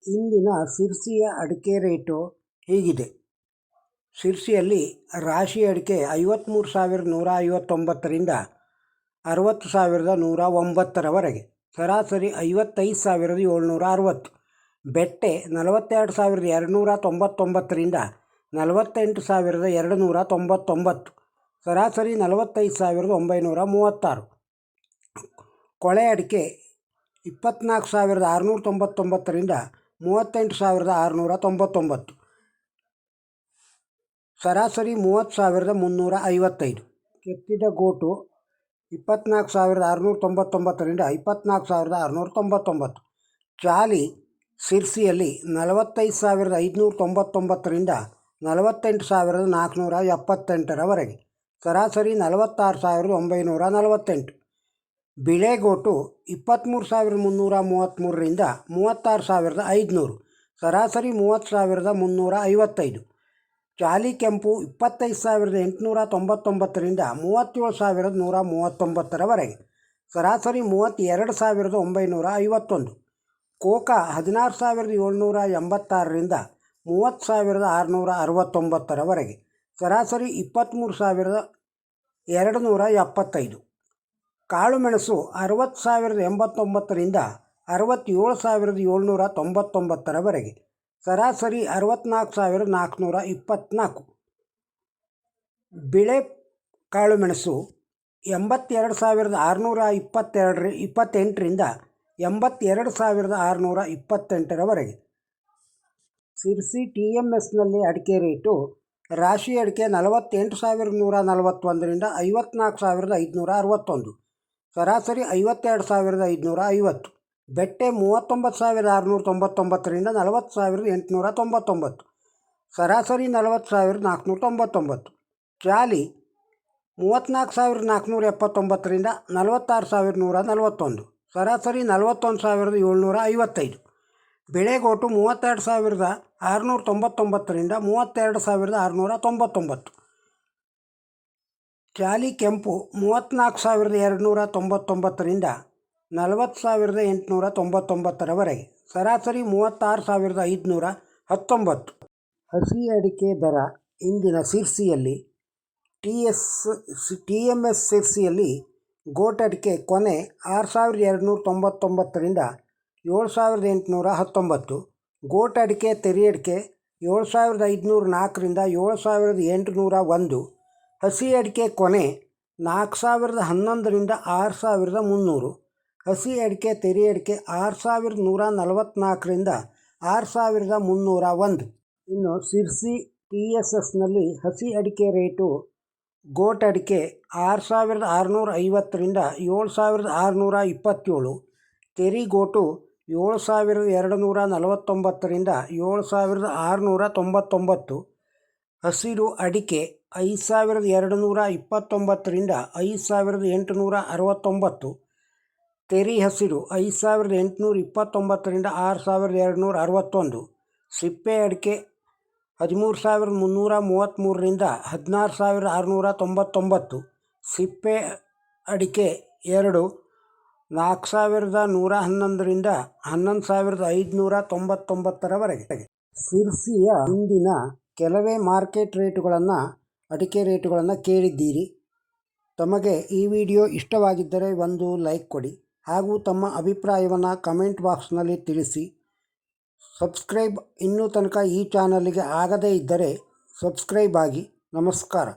ಇಂದಿನ ಸಿರ್ಸಿಯ ಅಡಿಕೆ ರೇಟು ಹೀಗಿದೆ. ಸಿರ್ಸಿಯಲ್ಲಿ ರಾಶಿ ಅಡಿಕೆ 53,159ರಿಂದ 60,109ರವರೆಗೆ, ಸರಾಸರಿ 55,760. ಬೆಟ್ಟೆ 42,299ರಿಂದ 48,299, ಸರಾಸರಿ 45,936. ಕೊಳೆ ಅಡಿಕೆ 24,699ರಿಂದ 38,699, ಸರಾಸರಿ 30,355. ಕೆತ್ತಿದ ಗೋಟು 24,699ರಿಂದ 24,699. ಚಾಲಿ ಸಿರ್ಸಿಯಲ್ಲಿ 45,599ರಿಂದ 48,478ರವರೆಗೆ, ಸರಾಸರಿ 46,948. ಬಿಳೆಗೋಟು 23,333ರಿಂದ 36,500, ಸರಾಸರಿ 30,355. ಚಾಲಿ ಕೆಂಪು 25,899ರಿಂದ 37,139ರವರೆಗೆ, ಸರಾಸರಿ 32,951. ಕೋಕಾ 16,786ರಿಂದ 30,669ರವರೆಗೆ, ಸರಾಸರಿ 23,275. ಕಾಳುಮೆಣಸು 60,089ರಿಂದ 67,799ರವರೆಗೆ, ಸರಾಸರಿ 64,424. ಬಿಳೆ ಕಾಳುಮೆಣಸು 82,628ರಿಂದ 82,628ರವರೆಗೆ. ಸಿರ್ಸಿ TMSನಲ್ಲಿ ಅಡಿಕೆ ರೇಟು: ರಾಶಿ ಅಡಿಕೆ 48,141ರಿಂದ 54,561, ಸರಾಸರಿ 52,550. ಬೆಟ್ಟೆ 39,699ರಿಂದ 40,899, ಸರಾಸರಿ 40,499. ಚಾಲಿ 34,479ರಿಂದ 46,141, ಸರಾಸರಿ 41,755. ಬಿಳೆಗೋಟು 32,699ರಿಂದ 32,699. ಚಾಲಿ ಕೆಂಪು 34,299ರಿಂದ 40,899ರವರೆಗೆ, ಸರಾಸರಿ 36,519. ಹಸಿ ಅಡಿಕೆ ದರ ಇಂದಿನ ಸಿರ್ಸಿಯಲ್ಲಿ: TMS ಸಿರ್ಸಿಯಲ್ಲಿ ಗೋಟಡಿಕೆ ಕೊನೆ 6,299ರಿಂದ 7,819, ಗೋಟಡಿಕೆ ತೆರಿಯಡಿಕೆ 7,504ರಿಂದ 7,801, ಹಸಿ ಅಡಿಕೆ ಕೊನೆ 4,011ರಿಂದ 6,300, ಹಸಿ ಅಡಿಕೆ ತೆರಿಯಡಿಕೆ 6,144ರಿಂದ 6,301. ಇನ್ನು ಸಿರ್ಸಿ TSSನಲ್ಲಿ ಹಸಿ ಅಡಿಕೆ ರೇಟು: ಗೋಟಡಿಕೆ 6,650ರಿಂದ 7,627, ತೆರಿಗೋಟು 7,249ರಿಂದ 7,699, ಹಸಿರು ಅಡಿಕೆ 5,229ರಿಂದ 5,869, ತೆರಿ ಹಸಿರು 5,829ರಿಂದ 6,261, ಸಿಪ್ಪೆ ಅಡಿಕೆ 13,333ರಿಂದ 16,699, ಸಿಪ್ಪೆ ಅಡಿಕೆ 2 4,111ರಿಂದ 11,599ರವರೆಗೆ. ಸಿರ್ಸಿಯ ಇಂದಿನ ಕೆಲವೇ ಮಾರ್ಕೆಟ್ ರೇಟುಗಳನ್ನು, ಅಡಿಕೆ ರೇಟುಗಳನ್ನು ಕೇಳಿದ್ದೀರಿ. ತಮಗೆ ಈ ವಿಡಿಯೋ ಇಷ್ಟವಾಗಿದ್ದರೆ ಒಂದು ಲೈಕ್ ಕೊಡಿ ಹಾಗೂ ತಮ್ಮ ಅಭಿಪ್ರಾಯವನ್ನು ಕಮೆಂಟ್ ಬಾಕ್ಸ್ನಲ್ಲಿ ತಿಳಿಸಿ. ಸಬ್ಸ್ಕ್ರೈಬ್ ಇನ್ನೂ ತನಕ ಈ ಚಾನಲ್ಗೆ ಆಗದೇ ಇದ್ದರೆ ಸಬ್ಸ್ಕ್ರೈಬ್ ಆಗಿ. ನಮಸ್ಕಾರ.